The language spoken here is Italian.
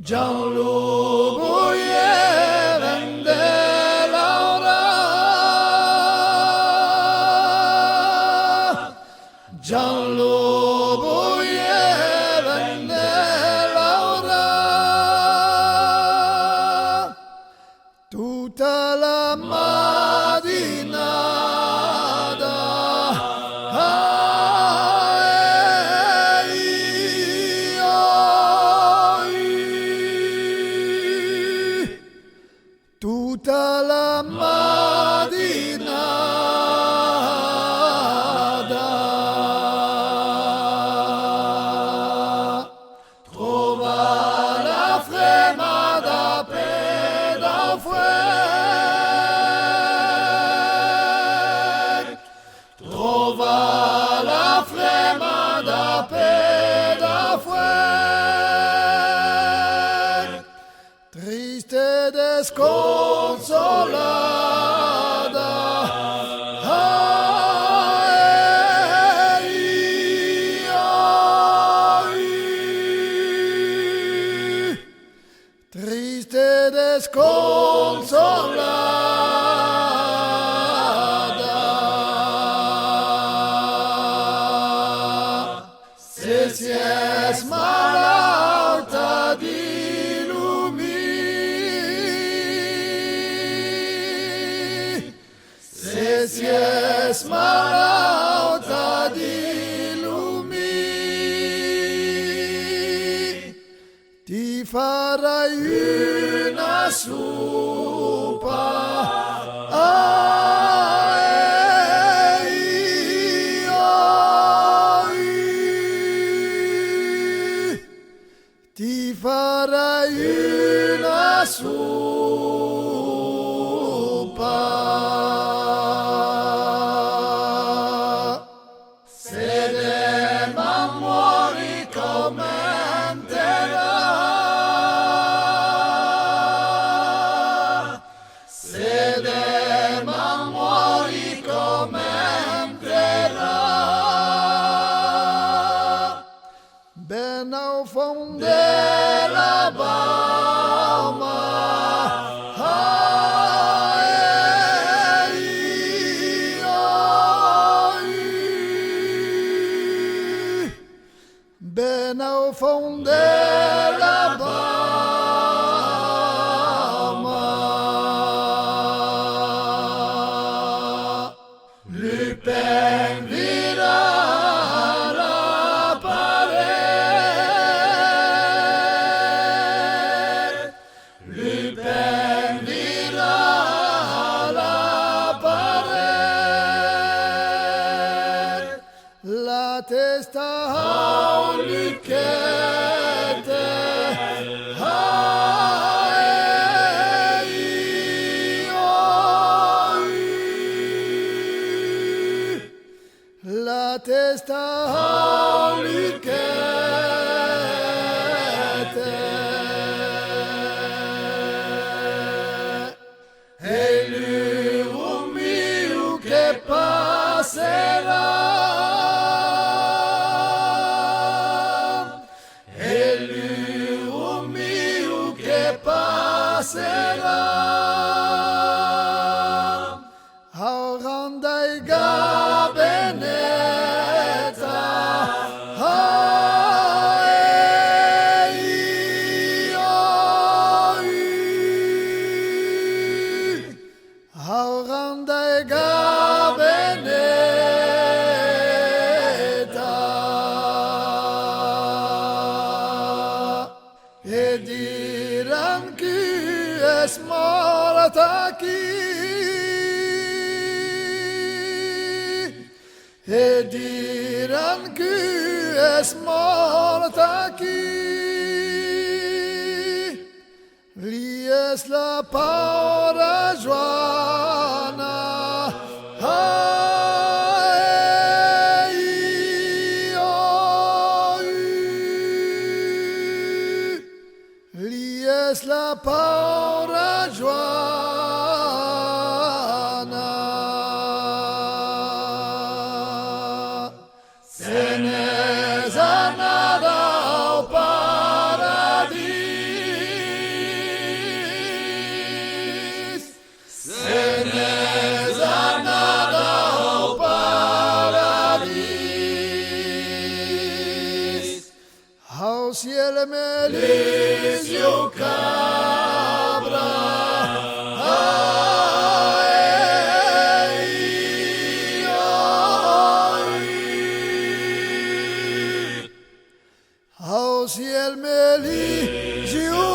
Gianluca vende Laura, Gianluca vende Laura, tutta la mattinata. Tutta la mattinata trova la fremada per da fuoco, trova la fremada per da fuoco, triste e desconsolata. Triste e desconsolata, se si è smalata di lumi, se si è smalata di lumi, ti farai una suppa. Ti farai una suppa. Se ma muori commenterà, se ma muori commenterà. Ben au fond de la Bauma, ben au fond de la Bauma, Lupin vira la parete, Lupin vira la parete, la testa a lucchette, la testa a lucchette, e l'uomo mio che passerà, e l'uomo mio che passerà, Aranda e Gabenetta, Aranda e Gabenetta, e diran che è morta chi, e diran che è morta chi, lì è la paura Joana, lì è la paura Joana, se ne sanada o paradis. Au si el melizio cabra, au si el melizio